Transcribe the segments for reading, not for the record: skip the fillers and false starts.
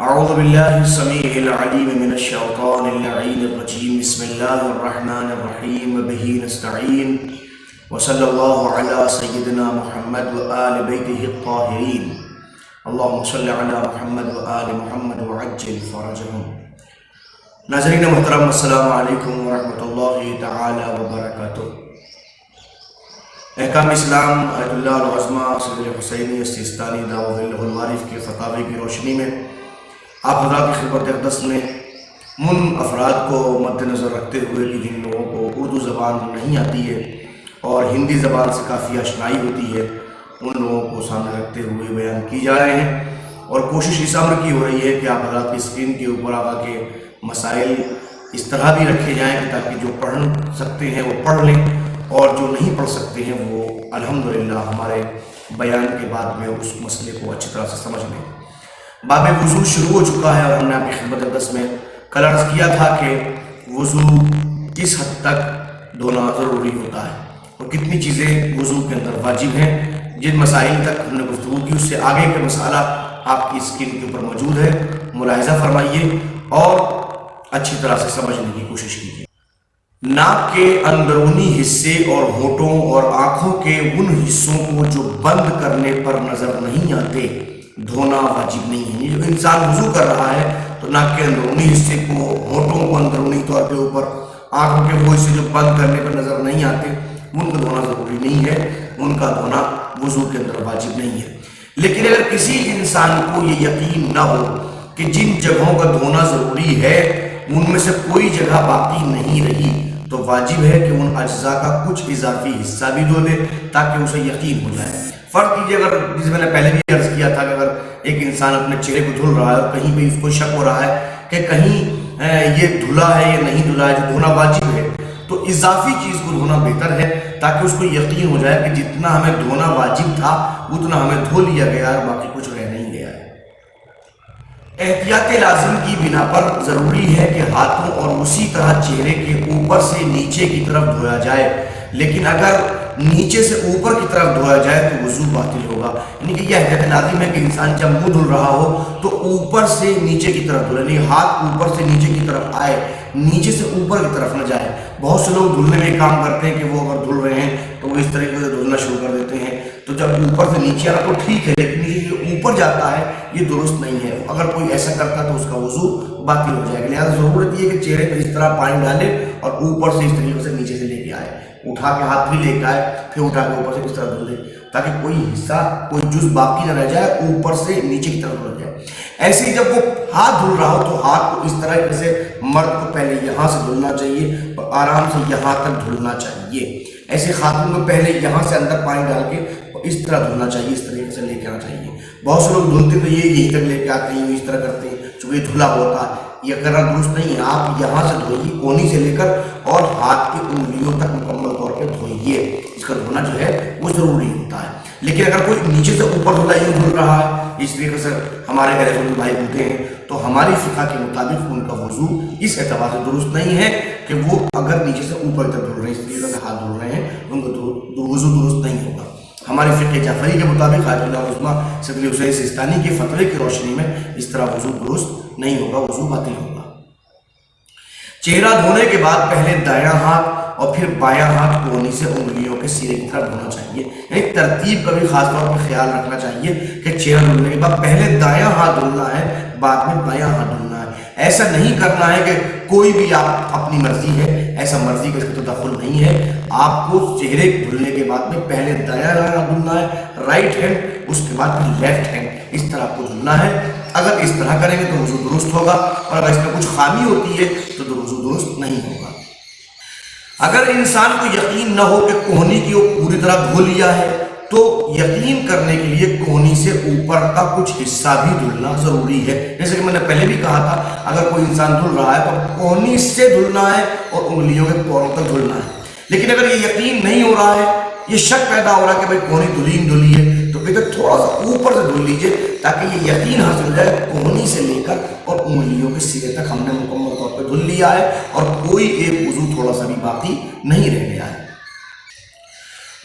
اعوذ باللہ السمیع العلیم من الشیطان اللعین الرجیم بسم اللہ الرحمن الرحیم بہ نستعین وصلی اللہ علی سیدنا محمد وآل بیتہ الطاہرین اللہم صلی علی محمد وآل محمد وعجل فرجہم۔ ناظرین محترم، السلام علیکم ورحمۃ اللہ تعالی وبرکاتہ۔ احکام اسلام آیت اللہ العظمہ صدر حسینی السیستانی دعوہ اللہ الوارث کے فتاوی کی روشنی میں آپ حضرات کی خدمت اقدس میں ان افراد کو مد نظر رکھتے ہوئے کہ جن لوگوں کو اردو زبان نہیں آتی ہے اور ہندی زبان سے کافی آشنائی ہوتی ہے، ان لوگوں کو سامنے رکھتے ہوئے بیان کی جا رہے ہیں، اور کوشش اس امر کی ہو رہی ہے کہ آپ حضرات کی اسکرین کے اوپر آقا کے مسائل اس طرح بھی رکھے جائیں کہ تاکہ جو پڑھ سکتے ہیں وہ پڑھ لیں اور جو نہیں پڑھ سکتے ہیں وہ الحمدللہ ہمارے بیان کے بعد میں اس مسئلے کو اچھی طرح سے سمجھ لیں۔ باب وضو شروع ہو چکا ہے اور ہم نے آپ کی خدمت اقدس میں کل عرض کیا تھا کہ وضو کس حد تک دھونا ضروری ہوتا ہے اور کتنی چیزیں وضو کے اندر واجب ہیں۔ جن مسائل تک ہم نے گفتگو کی اس سے آگے کا مسئلہ آپ کی اسکرین کے اوپر موجود ہے، ملاحظہ فرمائیے اور اچھی طرح سے سمجھنے کی کوشش کیجیے۔ ناک کے اندرونی حصے اور ہونٹوں اور آنکھوں کے ان حصوں کو جو بند کرنے پر نظر نہیں آتے دھونا واجب نہیں ہے۔ جو انسان وضو کر رہا ہے تو ناک کے اندرونی حصے کو، ہونٹوں کو اندرونی طور پہ اوپر، آنکھوں کے وہ حصے جو بند کرنے پر نظر نہیں آتے ان کا دھونا ضروری نہیں ہے، ان کا دھونا وضو کے اندر واجب نہیں ہے۔ لیکن اگر کسی انسان کو یہ یقین نہ ہو کہ جن جگہوں کا دھونا ضروری ہے ان میں سے کوئی جگہ باقی نہیں رہی تو واجب ہے کہ ان اجزاء کا کچھ اضافی حصہ بھی دھو لے تاکہ اسے یقین ہو جائے۔ فرض کیجیے، اگر جس میں نے پہلے بھی عرض کیا تھا کہ اگر ایک انسان اپنے چہرے کو دھل رہا ہے اور کہیں پہ اس کو شک ہو رہا ہے کہ کہیں یہ دھلا ہے یا نہیں دھلا ہے، جو دھونا واجب ہے، تو اضافی چیز کو دھونا بہتر ہے تاکہ اس کو یقین ہو جائے کہ جتنا ہمیں دھونا واجب تھا اتنا ہمیں دھو لیا گیا اور باقی کچھ رہ نہیں گیا ہے۔ احتیاط لازم کی بنا پر ضروری ہے کہ ہاتھوں اور اسی طرح چہرے کے اوپر سے نیچے کی طرف دھویا جائے، لیکن اگر نیچے سے اوپر کی طرف دھویا جائے تو وضو باطل ہوگا۔ یعنی کہ یہ احتیاط لازم ہے کہ انسان جب منہ دھل رہا ہو تو اوپر سے نیچے کی طرف دھلے، یعنی ہاتھ اوپر سے نیچے کی طرف آئے، نیچے سے اوپر کی طرف نہ جائے۔ بہت سے لوگ دھلنے میں کام کرتے ہیں کہ وہ اگر دھل رہے ہیں تو وہ اس طریقے سے دھلنا شروع کر دیتے ہیں، تو جب اوپر سے نیچے آنا تو ٹھیک ہے، لیکن نیچے سے اوپر جاتا ہے یہ درست نہیں ہے۔ اگر کوئی ایسا کرتا تو اس کا وضو باطل ہو جائے گا۔ لہٰذا ضرورت یہ ہے کہ چہرے پہ اس طرح پانی ڈالے اور اوپر سے اس طریقے سے نیچے سے لے کے آئے، اٹھا کے ہاتھ بھی لے کے آئے، پھر اٹھا کے اوپر سے اس طرح دھل دے تاکہ کوئی حصہ، کوئی جز باقی نہ رہ جائے، اوپر سے نیچے کی طرف دھل جائے۔ ایسے ہی جب وہ ہاتھ دھل رہا ہو تو ہاتھ کو اس طرح سے مرد کو پہلے یہاں سے دھلنا چاہیے اور آرام سے یہاں تک دھلنا چاہیے۔ ایسے خاتون کو پہلے یہاں سے اندر پانی ڈال کے اس طرح دھلنا چاہیے، اس طریقے سے لے کے آنا چاہیے۔ بہت سے لوگ دھلتے تو یہی تک لے کے آتے ہیں، اس طرح کرتے ہیں چونکہ یہ دھلا ہوتا ہے، یہ کرنا درست نہیں ہے۔ آپ یہاں سے دھوئیے، کونی سے لے کر اور ہاتھ کی انگلیوں تک مکمل طور پہ دھوئیے۔ اس کا دھونا جو ہے وہ ضروری ہوتا ہے۔ لیکن اگر کوئی نیچے سے اوپر دھلا یوں دھل رہا ہے، اس طریقے سے ہمارے اہل سنت بھائی ہوتے ہیں، تو ہماری فقہ کے مطابق ان کا وضو اس اعتبار سے درست نہیں ہے کہ وہ اگر نیچے سے اوپر تک دھل رہے ہیں، اس طریقے سے ہاتھ دھل رہے ہیں، ان کا وضو درست نہیں ہوگا۔ ہماری فقہ جعفری کے مطابق آیت اللہ العظمہ صدر حسین سیستانی کے فتوے کی روشنی میں اس طرح وضو درست نہیں ہوگا، وضو باطل ہوگا۔ چہرہ دھونے کے بعد پہلے دایاں ہاتھ اور پھر بایاں ہاتھ کونی سے انگلیوں کے سرے کی طرف دھونا چاہیے۔ یعنی ترتیب کا بھی خاص طور پر خیال رکھنا چاہیے کہ چہرہ دھلنے کے بعد پہلے دایاں ہاتھ دھلنا ہے، بعد میں بایاں ہاتھ دھلنا ہے۔ ایسا نہیں کرنا ہے کہ کوئی بھی آپ اپنی مرضی ہے، ایسا مرضی کا اس کا تدخل نہیں ہے۔ آپ کو چہرے دھلنے کے بعد میں پہلے دایاں ہاتھ دھلنا ہے، رائٹ ہینڈ، اس کے بعد پھر لیفٹ ہینڈ، اس طرح آپ کو دھلنا ہے۔ اگر اس طرح کریں گے تو وضو درست ہوگا، اور اگر اس میں کچھ خامی ہوتی ہے تو وضو درست نہیں ہوگا۔ اگر انسان کو یقین نہ ہو کہ کوہنی کی وہ پوری طرح دھو لیا ہے تو یقین کرنے کے لیے کوہنی سے اوپر کا کچھ حصہ بھی دھلنا ضروری ہے۔ جیسے کہ میں نے پہلے بھی کہا تھا، اگر کوئی انسان دھل رہا ہے تو کوہنی سے دھلنا ہے اور انگلیوں کے پوروں تک دھلنا ہے۔ لیکن اگر یہ یقین نہیں ہو رہا ہے، یہ شک پیدا ہو رہا ہے کہ بھائی کوہنی دھلی ہے، تو ادھر تھوڑا سا اوپر سے دھل لیجئے تاکہ یہ یقین حاصل ہو جائے کوہنی سے لے کر اور انگلیوں کے سرے تک ہم نے مکمل طور پہ دھل لیا ہے اور کوئی ایک وضو تھوڑا سا بھی باقی نہیں رہ گیا ہے۔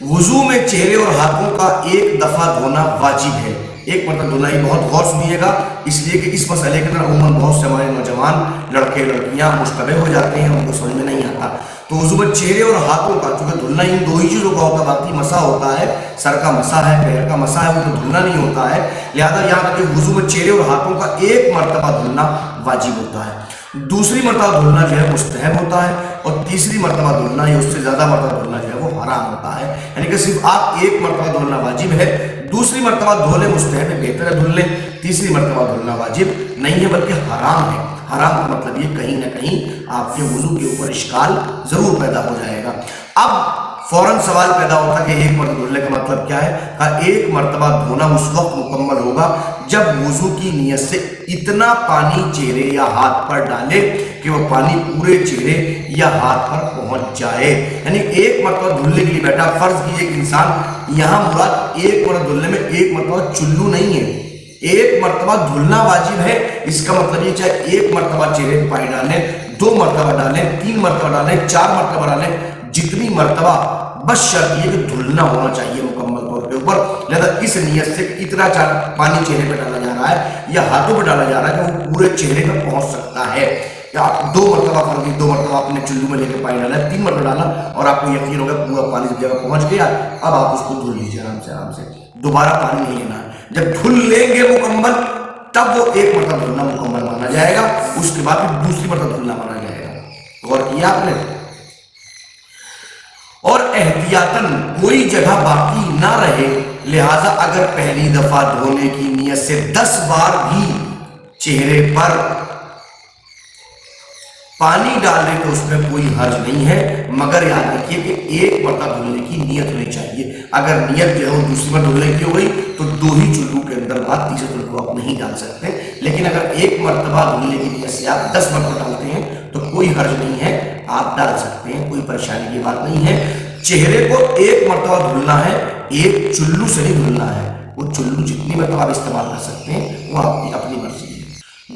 وضو میں چہرے اور ہاتھوں کا ایک دفعہ دھونا واجب ہے، एक मरतबा धुलना। ही बहुत गौर सुनिएगा, इसलिए कि इस मसले के अंदर अमूमन बहुत से हमारे नौजवान लड़के लड़कियां मुश्तबे हो जाते हैं, उनको समझ में नहीं आता। तो वुज़ू में चेहरे और हाथों का, चूँकि धुलना इन दो ही चीज़ों का होता है, बाकी मसा होता है, सर का मसा है, पैर का मसा है, वो तो धुलना नहीं होता है। लिहाजा यहाँ तक कि वुज़ू में चेहरे और हाथों का एक मरतबा धुलना वाजिब होता है, दूसरी मरतबा धुलना जो है मुस्तहब होता है, और तीसरी मरतबा धुलना या उससे ज़्यादा मरतबा धुलना जो है वो हराम होता है। यानी कि सिर्फ आप एक मरतबा धुलना वाजिब है, दूसरी मरतबा धोले मुस्तहब है, बेहतर है धुल लें, तीसरी मरतबा धुलना वाजिब नहीं है बल्कि हराम है। हराम का मतलब ये कहीं ना कहीं आपके वुज़ू के ऊपर इश्काल जरूर पैदा हो जाएगा। अब फौरन सवाल पैदा होता है कि एक मरतबा धुलने का मतलब क्या है? कहा एक मरतबा धोना उस वक्त मुकम्मल होगा जब वुज़ू की नियत से इतना पानी चेहरे या हाथ पर डाले कि वो पानी पूरे चेहरे या हाथ पर पहुंच जाए। यानी एक मरतबा धुलने के लिए बैठा, फर्ज कीजिए एक इंसान, यहाँ मुराद एक मरतबा धुलने में एक मरतबा चुल्लू नहीं है, एक मरतबा धुलना वाजिब है। इसका मतलब ये चाहे एक मरतबा चेहरे पर पानी डालें, 2 मरतबा डालें, 3 मरतबा डालें, 4 मरतबा डालें, जितनी मरतबा, बस शर्त ये कि धुलना होना चाहिए मुकम्मल तौर पे ऊपर। लिहाजा इस नियत से इतना पानी चेहरे पे डाला जा रहा है या हाथों पे डाला जा रहा है कि वो पूरे चेहरे पे पहुंच सकता है। या आप 2 मरतबा फर्जी, 2 मरतबा आपने चुल्लू में लेकर पानी डाला, 3 मरतबा डाला और आपको यकीन होगा पूरा पानी जब जगह पहुंच गया, अब आप उसको धुल लीजिए आराम से, दोबारा पानी नहीं लेना है। जब धुल लेंगे मुकम्मल, तब वो एक मरतबा धुलना मुकम्मल माना जाएगा, उसके बाद फिर दूसरी मरतबा धुलना माना जाएगा। गौर किया आपने? और एहतियातन कोई जगह बाकी ना रहे, लिहाजा अगर पहली दफा धोने की नियत से 10 बार भी चेहरे पर पानी डालने को उसमें कोई हर्ज नहीं है, मगर याद रखिए कि एक मरतबा धुलने की नियत होनी चाहिए। अगर नियत जो है वो दूसरी बार धुलने की हो गई तो 2 ही चुल्लू के अंदर बाद तीसरे चुल्लू को आप नहीं डाल सकते। लेकिन अगर एक मरतबा धुलने की नियत से आप 10 मरतबा डालते हैं तो कोई हर्ज नहीं है, आप डाल सकते हैं, कोई परेशानी की बात नहीं है। चेहरे को एक मरतबा धुलना है, एक चुल्लू से नहीं धुलना है। वो चुल्लू जितनी मरतबा आप इस्तेमाल कर सकते हैं वो आपकी अपनी मर्जी है।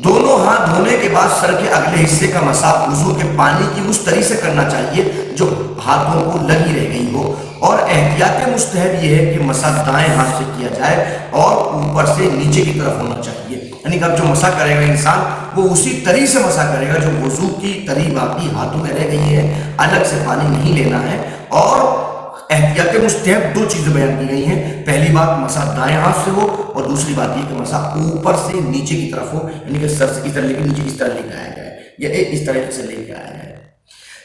दोनों हाथ धोने के बाद सर के अगले हिस्से का मसा वुज़ू के पानी की उस तरी से करना चाहिए जो हाथों को लगी रह गई हो, और एहतियात मुस्तहब ये है कि मसा दाएं हाथ से किया जाए और ऊपर से नीचे की तरफ होना चाहिए। यानी कि अब जो मसा करेगा इंसान वो उसी तरी से मसा करेगा जो वुज़ू की तरी बाकी हाथों में रह गई है, अलग से पानी नहीं लेना है। और एहतियात मुस्तहब 2 चीजें बयान की गई हैं। पहली बात मसा दाएं हाथ से हो, और दूसरी बात ये कि मसा ऊपर से नीचे की तरफ हो, यानी कि सर से इस तरह लेकर नीचे इस तरह लेकर आया जाए या एक इस तरह से लेकर आया जाए।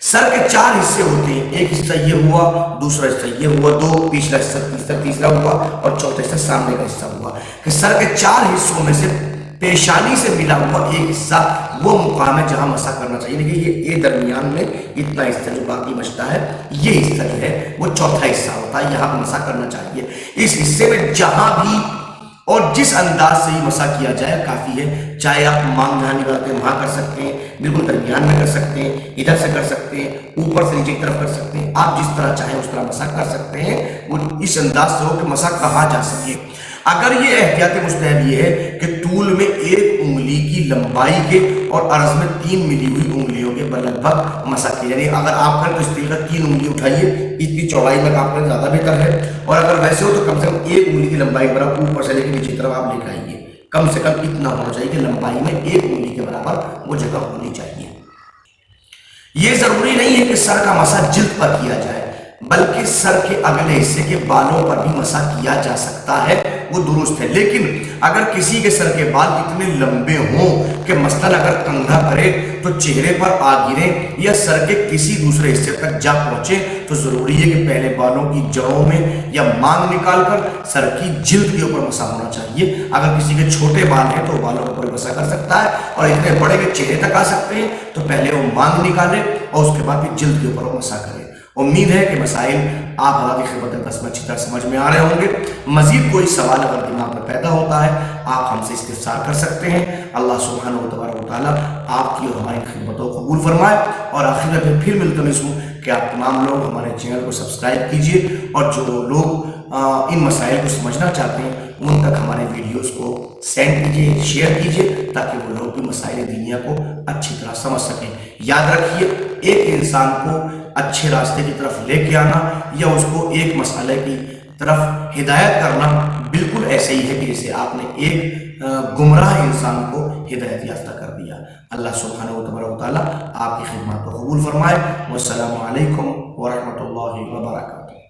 सर के 4 हिस्से होते हैं, एक हिस्सा ये हुआ, दूसरा हिस्सा ये हुआ, 2 पिछला हिस्सा, तीसरा हुआ और चौथा हिस्सा सामने का हिस्सा हुआ। कि सर के 4 हिस्सों में से पेशानी से मिला हुआ एक हिस्सा वो मुकाम है जहां मसा करना चाहिए। देखिए ये दरमियान में इतना हिस्सा जो बाकी बचता है, ये हिस्सा जो है वो चौथा हिस्सा होता है, यहाँ पर मसा करना चाहिए। इस हिस्से में जहां भी और जिस अंदाज से ही मसा किया जाए काफी है। चाहे आप मांग जहां निकालते हैं वहां कर सकते हैं, बिल्कुल दरमियान में कर सकते हैं, इधर से कर सकते हैं, ऊपर से नीचे की तरफ कर सकते हैं, आप जिस तरह चाहें उस तरह मसा कर सकते हैं। वो इस अंदाज से हो कि मसा कहा जा सके। अगर ये एहतियात मुस्तहब ये है कि तूल में 1 उंगली की लंबाई के और अर्ज में 3 मिली हुई उंगलियों के लगभग मसा किया, यानी अगर आप करें तो इस तरीके का 3 उंगली उठाइए, इतनी चौड़ाई में आप करें ज्यादा बेहतर है। और अगर वैसे हो तो कम से कम 1 उंगली की लंबाई के बराबर ऊपर से लेकर नीचे की तरफ आप लेकर आइए। कम से कम इतना होना चाहिए कि लंबाई में 1 उंगली के बराबर वो जगह होनी चाहिए। ये जरूरी नहीं है कि सर का मसा जिल्द पर किया जाए, बल्कि सर के अगले हिस्से के बालों पर भी मसा किया जा सकता है, वो दुरुस्त है। लेकिन अगर किसी के सर के बाल इतने लंबे हों कि मसलन अगर कंघा करे तो चेहरे पर आ गिरे या सर के किसी दूसरे हिस्से तक जा पहुंचे, तो जरूरी है कि पहले बालों की जड़ों में या मांग निकालकर सर की जिल्द के ऊपर मसा होना चाहिए। अगर किसी के छोटे बाल हैं तो बालों के ऊपर मसा कर सकता है, और इतने बड़े के चेहरे तक आ सकते हैं तो पहले वो मांग निकाले और उसके बाद फिर जिल्द के ऊपर वो मसा करें। उम्मीद है कि मसाइल आप हमारी खिदमत में अच्छी तरह समझ में आ रहे होंगे। मजीद कोई सवाल अगर दिमाग में पैदा होता है आप हमसे इस्तिफसार कर सकते हैं। अल्लाह सुब्हानहू व तआला आपकी और हमारी खिदमतों को कबूल फरमाए। और आखिर में फिर मुल्तमिस हूँ कि आप तमाम लोग हमारे चैनल को सब्सक्राइब कीजिए, और जो लोग इन मसाइल को समझना चाहते हैं उन तक हमारे वीडियोस को सेंड कीजिए, शेयर कीजिए, ताकि वो लोग भी मसाइल दुनिया को अच्छी तरह समझ सकें। याद रखिए, एक इंसान को अच्छे रास्ते की तरफ लेके आना या उसको एक मसले की तरफ हिदायत करना بالکل ایسے ہی ہے کہ جسے آپ نے ایک گمراہ انسان کو ہدایت یافتہ کر دیا۔ اللہ سبحانہ و تعالیٰ آپ کی خدمات کو قبول فرمائے۔ والسلام علیکم ورحمۃ اللہ وبرکاتہ۔